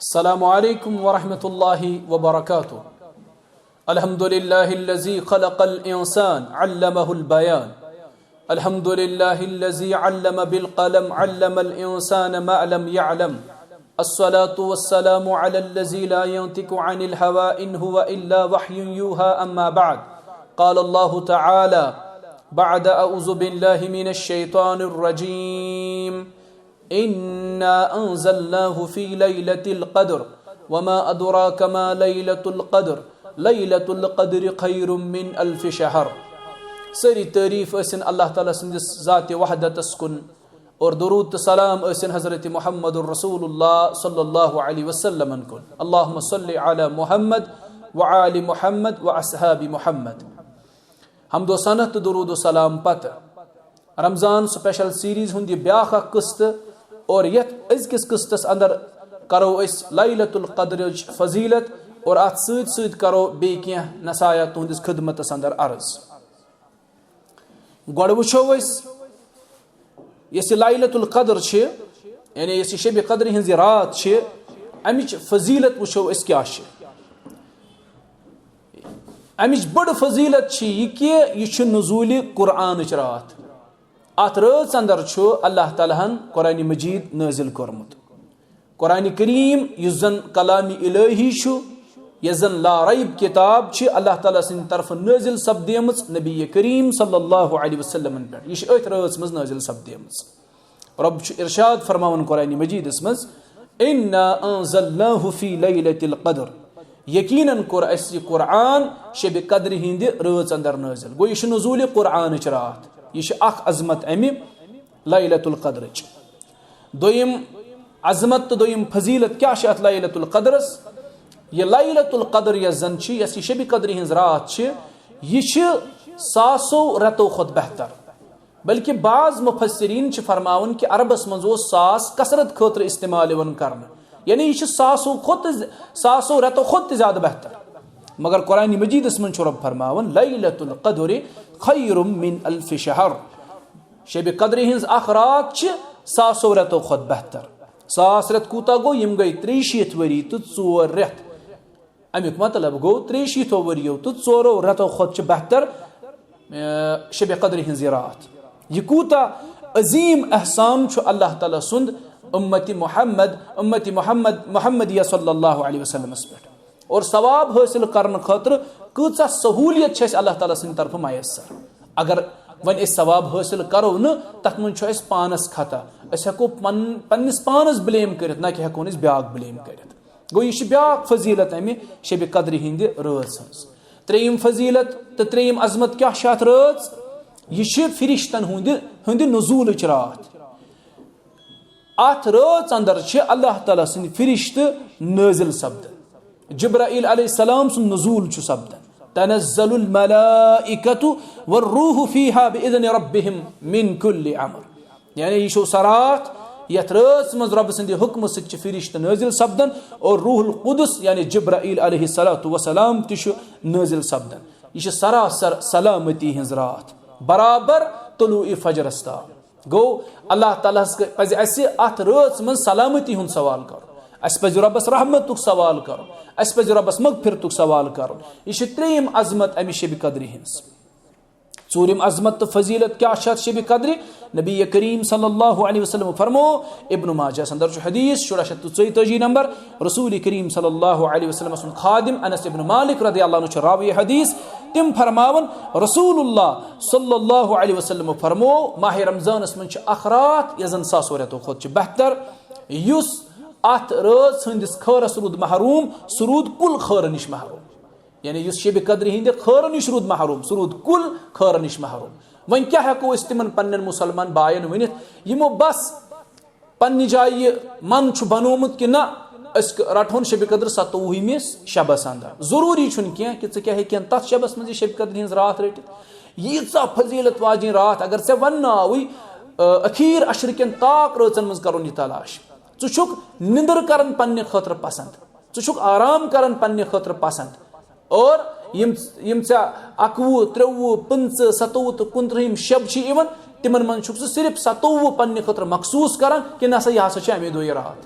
السلام عليكم ورحمة الله وبركاته. الحمد لله الذي خلق الإنسان علمه البيان. الحمد لله الذي علم بالقلم علم الإنسان ما لم يعلم. الصلاة والسلام على الذي لا ينطق عن الهوى إن هو إلا وحي يوحى. أما بعد، قال الله تعالى بعد أعوذ بالله من الشيطان الرجيم: إنا أنزلناه في ليلة القدر وما أدراك ما ليلة القدر ليلة القدر خير من ألف شهر. سری تعریف ٲسِن اللہ تعالیٰ سٕنٛدِس ذاتِ وحدتس کُن اور درود تہٕ سلام ٲسِن حضرت محمد رسول اللہ صلی اللہ علیہ وسلم کُن. اللہم صلی علی محمد وآل محمد واصحاب محمد. حمد و ثنا تہٕ درود و سلام پتہٕ رمضان سپیشل سیریز ہُنٛد یہِ بیٛاکھ اکھ قٕسطہٕ اور یتھ أزکِس قٕسطس اندر کرو أسۍ لیلۃ القدرٕچ فضیلت اور اتھ سۭتۍ سۭتۍ کرو بیٚیہِ کینٛہہ نصایح تُہنٛدِس خدمتس اندر عرض. گۄڈٕ وٕچھو أسۍ یۄس یہِ لیلۃ القدر چھِ یعنی یۄس یہِ شبِ قدرِ ہٕنٛز یہِ رات چھِ امِچ فضیلت وٕچھو أسۍ کیٛاہ چھِ. امِچ بٔڑ فضیلت چھِ یہِ کہِ یہِ چھِ نزوٗلِ قرآنٕچ رات. اتھ رٲژ اندر چھُ اللہ تعالیٰ ہن قرآنِ مجیٖد نٲزِل کوٚرمُت. قرآنِ کریم یُس زن کلامِ الہی چھُ، یۄس زن لا ریب کتاب چھِ اللہ تعالیٰ سٕنٛدِ طرفہٕ نٲزِل سپدیمٕژ نبی کریم صلی اللہ علیہ وسلمن پٮ۪ٹھ، یہِ چھِ أتھۍ رٲژ منٛز نٲزِل سپدیمٕژ. رب چھُ ارشاد فرماوان قرآنِ مجیٖدس منٛز: اِنا انزلناہ فی لیلۃ القدر. یقیٖنن کوٚر اسہِ یہِ قرآن شبِ قدرِ ہِنٛدِ رٲژ اندر نٲزِل. گوٚو یہِ چھِ نزوٗلِ قرآنٕچ رات. یہِ چھِ اکھ عظمت امہِ لیلۃ القدرٕچ. دوٚیِم عظمت تہٕ دوٚیِم فضیلت کیٛاہ چھِ اتھ لیلۃ القدرس؟ یہِ لیلۃ القدر یۄس زن چھِ، یۄس یہِ شبِ قدرِ ہٕنٛز رات چھِ، یہِ چھِ ساسو رٮ۪تو کھۄتہٕ بہتر. بلکہِ بعض مُفسریٖن چھِ فرماوان کہِ عربس منٛز اوس ساس کثرت خٲطرٕ استعمال یِوان کرنہٕ، یعنی یہِ چھِ ساسو رٮ۪تو کھۄتہٕ تہِ زیادٕ بہتر. مگر قرآنِ مجیٖدس منٛز چھُ رب فرماوان لیلۃ القدر خیر من الف شہر. شبِ قدرِ ہٕنٛز اکھ رات چھِ ساسو رٮ۪تو کھۄتہٕ بہتر. 1000 رٮ۪تھ کوٗتاہ گوٚو؟ یِم گٔے 63 ؤری تہٕ 4 رٮ۪تھ. امیُک مطلب گوٚو 63 ؤرۍیو تہٕ 4 رٮ۪تو کھۄتہٕ چھِ بہتر شبِ قدرِ ہٕنٛز یہِ رات. یہِ کوٗتاہ عظیٖم احسان چھُ اللہ تعالیٰ سُنٛد اُمتِ محمدیہ صلی اللہ علیہ وسلمس پٮ۪ٹھ. اور ثواب حٲصِل کرنہٕ خٲطرٕ کۭژاہ سہوٗلیت چھِ اَسہِ اللہ تعالیٰ سٕنٛدِ طرفہٕ میسر. اگر وۄنۍ أسۍ ثواب حٲصِل کرو نہٕ تتھ منٛز چھُ اَسہِ پانس خطا. أسۍ ہٮ۪کو پننِس پانس بلیم کٔرِتھ، نہ کہِ ہٮ۪کون أسۍ بیٛاکھ بلیم کٔرِتھ. گوٚو یہِ چھِ بیٛاکھ فضیلت امہِ شبِ قدرِ ہِنٛدِ رٲژ ہٕنٛز. ترٛیٚیِم فضیلت تہٕ ترٛیٚیِم عظمت کیٛاہ چھِ اتھ رٲژ؟ یہِ چھِ فرشتن ہٕنٛدِ نزوٗلٕچ رات. اتھ رٲژ اندر چھِ اللہ تعالیٰ سٕنٛدۍ فرشتہٕ نٲزِل سپدان. جبرائیل علیہ السلام سُنٛد نزوٗل چھُ سپدان. تنزل الملائکۃ والروح فیہا بإذن ربہم من کل امر. یعنی یہِ چھُ سۄ رات یتھ رٲژ منٛز رۄبہٕ سٕنٛدِ حُکمہٕ سۭتۍ چھِ فرشتہٕ نٲزِل سپدان اور روح القدس یعنی جبرائیل علیہ الصلوۃ والسلام تہِ چھُ نٲزِل سپدان. یہِ چھِ سراسر سلامتی ہٕنٛز رات برابر طلوع فجرس تام. گوٚو اللہ تعالیٰ ہس پزِ اسہِ اتھ رٲژ منٛز سلامتی ہُنٛد سوال کرُن. اسہِ پزِ رۄبس رحمتُک سوال کرُن. اسہِ پزِ رۄبس مغفرتُک سوال کرُن. یہِ چھِ ترٛیٚیِم عظمت امہِ شبِ قدرِ ہٕنٛز. ژوٗرِم عظمت تہٕ فضیلت کیٛاہ چھِ اتھ شبِ قدرِ؟ نبی کریم صلی اللہ علیہ وسلم فرمو ابن ماجہس اندر چھُ حدیث 1644 نمبر. رسول کریم صلی اللہ علیہ وسلم سُنٛد خادم انس ابن مالک رضی اللہ عنہ چھُ راوی حدیث. تِم فرماون رسول اللہ صلی اللہ علیہ وسلم فرمو ماہ رمضانس منٛز چھِ اکھ رات یۄس زن ساسو رٮ۪تو کھۄتہٕ چھِ بہتر. یُس اتھ رٲژ ہٕنٛدِس خٲرس روٗد محروٗم سُہ روٗد کُل خٲرٕ نِش محروٗم. یعنی یُس شبِ قدرِ ہٕنٛدِ خٲرٕ نِش روٗد محروٗم سُہ روٗد کُل خٲرٕ نِش محروٗم. وۄنۍ کیٛاہ ہٮ۪کو أسۍ تِمن پننٮ۪ن مُسلمان باین ؤنِتھ یِمو بس پننہِ جایہِ یہِ من چھُ بنومُت کہِ نہ أسۍ رٹہون شبِ قدر 27مِس شبس اندر. ضروٗری چھُنہٕ کینٛہہ کہِ ژٕ کیٛاہ ہیٚکہِ تتھ شبس منٛز یہِ شبِ قدرِ ہٕنٛز رات رٔٹِتھ. ییٖژاہ فضیلت واجیٚنۍ رات اگر ژےٚ ونناوٕے أخیٖر اشرکٮ۪ن طاق رٲژن منٛز کرُن یہِ تلاش. ژٕ چھُکھ نِندٕر کران پننہِ خٲطرٕ پسنٛد، ژٕ چھُکھ آرام کران پننہِ خٲطرٕ پسنٛد اور یِم ژےٚ 21 23 25 27 تہٕ 29 شب چھِ یِوان تِمن منٛز چھُکھ ژٕ صرف 27 پننہِ خٲطرٕ مخصوٗص کران کہِ نسا یہِ ہسا چھِ امے دۄہ یہِ رات.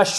1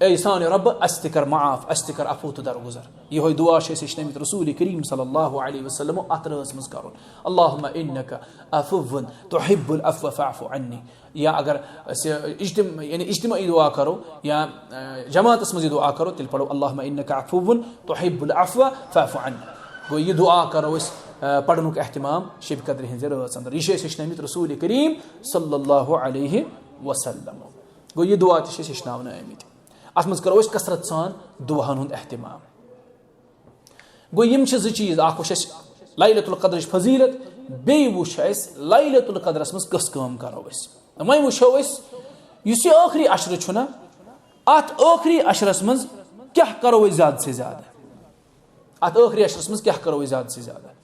اے سان رب اس تہ کر معاف اس تہ کر عفو تہ درگزر یہ دعا چھ ہیچھنٲمٕتۍ رسول کریم صلی اللہ علیہ وسلم ات رٲژ منٛز کرُن اللہُمہ انک عفو تحب العفو فاعف عنی یا اگر اجتماعی دعا کرو یا جماعتس منٛز یہ دعا کرو تیٚلہِ پڑھو اللہُمہ انک عفو تحب العفو فاعف عنی گوٚو یہ دعا کرو أسۍ پڑھنُک اہتمام شب قدرِ ہٕنٛزِ رٲژ انٛدر یہ چھِ أسۍ ہیٚچھنٲمٕتۍ رسول کریم صلی اللہ علیہ وسلم گوٚو یہ دعا تہِ چھِ أسۍ ہیٚچھناونہٕ آمٕتۍ ات منٛز کرو أسۍ کثرت سان دعاہن ہُنٛد اہتمام گوٚو یِم چھِ زٕ چیٖز اکھ وٕچھ اَسہِ لیلۃ القدرٕچ فضیٖلت بیٚیہِ وٕچھ اَسہِ لیلۃ القدرس منٛز کۄس کٲم کرو أسۍ وۄنۍ وٕچھو أسۍ یُس یہِ ٲخری عشرٕ چھُنہ اتھ ٲخری عشرس منٛز کیاہ کرو أسۍ زیادٕ سے زیادٕ اتھ ٲخری عشرس منٛز کیاہ کرو أسۍ زیادٕ سے زیادٕ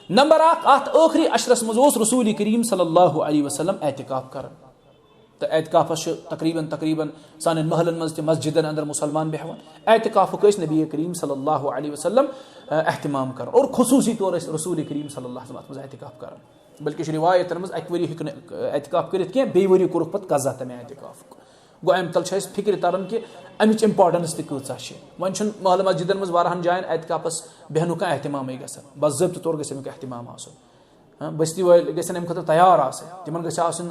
نمبر اکھ اتھ ٲخری عشرس منٛز اوس رسول کریم صلی اللہ علیہ وسلم اعتکاف کران تہٕ اعتکافس چھُ تقریٖبن سانٮ۪ن محلن منٛز تہِ مسجدن انٛدر مُسلمان بیٚہوان اعتکافُک ٲسۍ نبی کریم صلی اللہ علیہ وسلم اہتمام کران اور خصوٗصی طور ٲسۍ رسول کریم صلی اللہ علیہ وسلم اتھ منٛز اعتکاف کران بلکہِ چھِ رِوایتن منٛز اکہِ ؤری ہیٚکہِ نہٕ اعتکاف کٔرِتھ کینٛہہ بیٚیہِ ؤری کوٚرُکھ پتہٕ قضا تمہِ اعتکافُک گوٚو امہِ تل چھِ اَسہِ فِکرِ تران کہِ امِچ امپاٹنس تہِ کۭژاہ چھِ وۄنۍ چھُنہٕ محلہٕ مسجدن منٛز واریاہن جاین اعتکافس بیٚہنُک کانٛہہ اہتمامٕے گژھان باضٲبطہٕ طور گژھِ امیُک اہتمام آسُن بستی وٲلۍ گژھن امہِ خٲطرٕ تیار آسٕنۍ تِمن گژھِ آسُن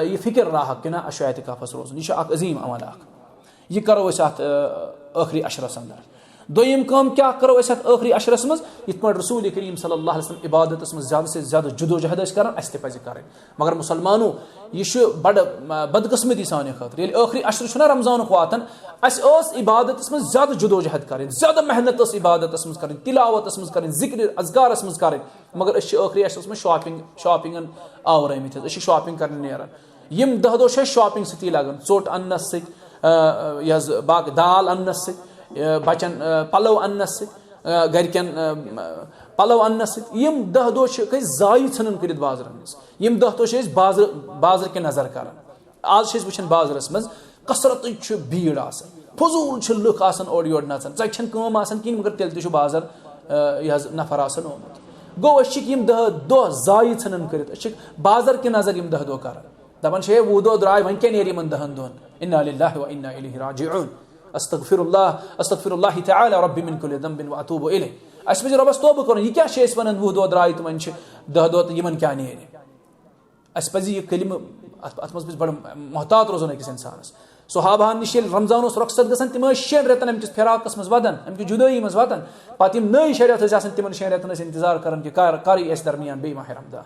یہِ فِکر راحت کہِ نہ اَسہِ چھُ اعتکافس روزُن یہِ چھُ اکھ عظیٖم عمل اکھ یہِ کرو أسۍ اتھ ٲخری عشرس انٛدر دوٚیِم کٲم کیاہ کرو أسۍ اتھ ٲخری عشرس منٛز یِتھ پٲٹھۍ رسول کریم صلی اللہ علیہ وسلم عبادتس منٛز زیادٕ سے زیادٕ جدوجہد ٲسۍ کران اَسہِ تہِ پزِ کرٕنۍ مگر مُسلمانو یہِ چھُ بڑٕ بدقٕسمتی سانہِ خٲطرٕ ییٚلہِ ٲخری عشرٕ چھُنہ رمضانُک واتان اَسہِ ٲس عبادتس منٛز زیادٕ جدوجہد کرٕنۍ زیادٕ محنت ٲس عبادتس منٛز کرٕنۍ تلاوتس منٛز کرٕنۍ ذکرِ اذکارس منٛز کرٕنۍ مگر أسۍ چھِ ٲخری عشرس منٛز شاپنگن آورٲمٕتۍ حظ أسۍ چھِ شاپنگ کرنہِ نیران یِم دہ دۄہ چھِ اَسہِ شاپنگ سۭتی لگان ژوٚٹ اننس سۭتۍ یہِ حظ باقٕے دال اننس سۭتۍ بچن پلو اننس سۭتۍ گرِکٮ۪ن پلو اننس سۭتۍ یِم دہ دۄہ چھِ أسۍ ضایہِ ژھٕنان کٔرِتھ بازرن منٛز یِم دہ دۄہ چھِ أسۍ بازر کہِ نظر کران آز چھِ أسۍ وٕچھان بازرس منٛز کثرتٕچ چھِ بھیٖڑ آسان فضوٗل چھِ لُکھ آسان اورٕ یورٕ نژان ژَکہِ چھنہٕ کٲم آسان کِہینۍ مگر تیٚلہِ تہِ چھُ بازر یہِ حظ نفر آسان آمُت گوٚو أسۍ چھِکھ یِم دہ دۄہ ضایہِ ژھٕنان کٔرِتھ أسۍ چھِکھ بازر کہِ نظر یِم دہ دۄہ کران دپان چھِ ہے وُہ دۄہ درٛاے وۄنۍ کیاہ نیرِ یِمن دہن دۄہن اِنا لِلّٰہِ و اِنا اِلَیْهِ راجِعوٗن استغفر اللہ تعالی ربی من کُلِ ذنبٍ واتوب الیہ اَسہِ پزِ رۄبس توبہٕ کرُن یہِ کیاہ چھِ أسۍ ونان وُہ دۄہ درٛاے تہٕ وۄنۍ چھِ دہ دۄہ تہٕ یِمن کیاہ نیرِ اَسہِ پزِ یہِ کلمہٕ اتھ منٛز پزِ بڑٕ محتاط روزُن أکِس انسانس صحابہن نِش ییٚلہِ رمضان اوس رۄخصت گژھان تِم ٲسۍ 6 رٮ۪تن امہِ کِس فراقس منٛز ودان امہِ کہِ جُدٲیی منٛز ودان پتہٕ یِم نٔے 6 رٮ۪تھ ٲسۍ آسان تِمن 6 رٮ۪تن ٲسۍ انتظار کران کہِ کر یی اَسہِ درمیان بیٚیہِ ماہِ رمضان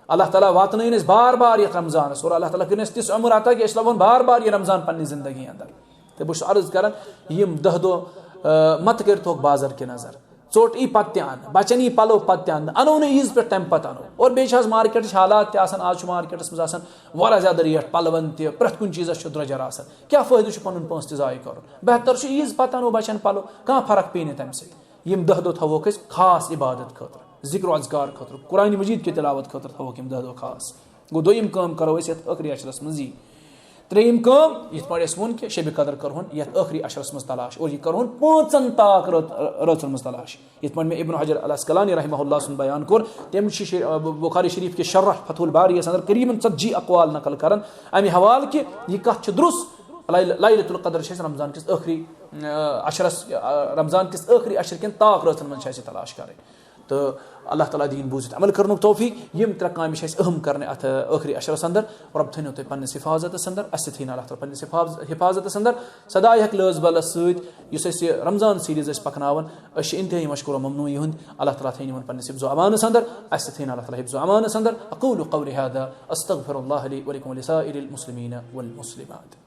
اللہ تعالیٰ واتنٲیِن أسۍ بار بار یتھ رمضانس اور اللہ تعالیٰ کٔرِنۍ اَسہِ تِژھ عُمر عطا کہِ أسۍ لَبون بار بار یہِ رمضان پننہِ زندگی انٛدر تہٕ بہٕ چھُس عرض کران یِم دہ دۄہ متہٕ کٔرتوکھ بازر کہِ نظر ژوٚٹ یی پتہٕ تہِ انہٕ بچن یی پلو پتہٕ تہِ انہٕ انو نہٕ عیٖز پٮ۪ٹھ تمہِ پتہٕ انو اور بیٚیہِ چھِ آز مارکیٹٕچ حالات تہِ آسان آز چھُ مارکیٹس منٛز آسان واریاہ زیادٕ ریٹ پلون تہِ پرٛٮ۪تھ کُنہِ چیٖزس چھُ درٛۄجر آسان کیاہ فٲیدٕ چھُ پنُن پونٛسہٕ تہِ ضایہِ کرُن بہتر چھُ عیٖز پتہٕ انو بچن پلو کانٛہہ فرق پیٚیہِ نہٕ تمہِ سۭتۍ یِم دہ دۄہ تھاووکھ أسۍ خاص عبادت خٲطرٕ ذِکر و اذکار خٲطرٕ قرآنِ مجیٖد کہِ تِلاوت خٲطرٕ تھاووکھ یِم دہ دۄہ خاص گوٚو دوٚیِم کٲم کرو أسۍ یتھ ٲخری عشرس منٛز یی ترٛیٚیِم کٲم یِتھ پٲٹھۍ اَسہِ ووٚن کہِ شبِ قدر کرہون یتھ ٲخری عشرس منٛز تلاش اور یہِ کرہون 5 طاق رٲژن منٛز تلاش یِتھ پٲٹھۍ مےٚ ابن حجر العسقلانی رحمہ اللہ سُنٛد بیان کوٚر تٔمۍ چھِ بخاری شریٖف کہِ شرح فتح الباریَس انٛدر قریٖبن 40 اقوال نقل کران امہِ حوالہٕ کہِ یہِ کتھ چھِ درُست لیلۃ القدر چھِ أسۍ رمضان کِس ٲخری عشرس رمضان کِس ٲخری عشر کٮ۪ن طاق رٲژن منٛز چھِ اَسہِ طلاش کرٕنۍ تہٕ اللہ تعالیٰ دِیِن بوٗزِتھ عمل کرنُک توفیٖق یِم 3 کامہِ چھِ اَسہِ اہم کرنہِ اتھ ٲخری عشرس انٛدر رۄب تھٲینو تُہۍ پننِس حفاظتس انٛدر اَسہِ تہِ تھٲیِن اللہ تعالیٰ پننِس حفاظتس انٛدر سداے ہیٚکہِ لٲز بلس سۭتۍ یُس أسۍ یہِ رمضان سیٖریٖز ٲسۍ پکناوان أسۍ چھِ انتہٲیی مشکوٗر ممنوٗع یِہُنٛد اللہ تعالیٰ تھٲیِن یِمن پننِس حفظ و امانس انٛدر اَسہِ تہِ تھٲیِن اللہ تعالیٰ حفظ و امانس انٛدر اقوٗلُ قولِی هذا استغفر الله لي ولكم ولسائر المسلمين والمسلمات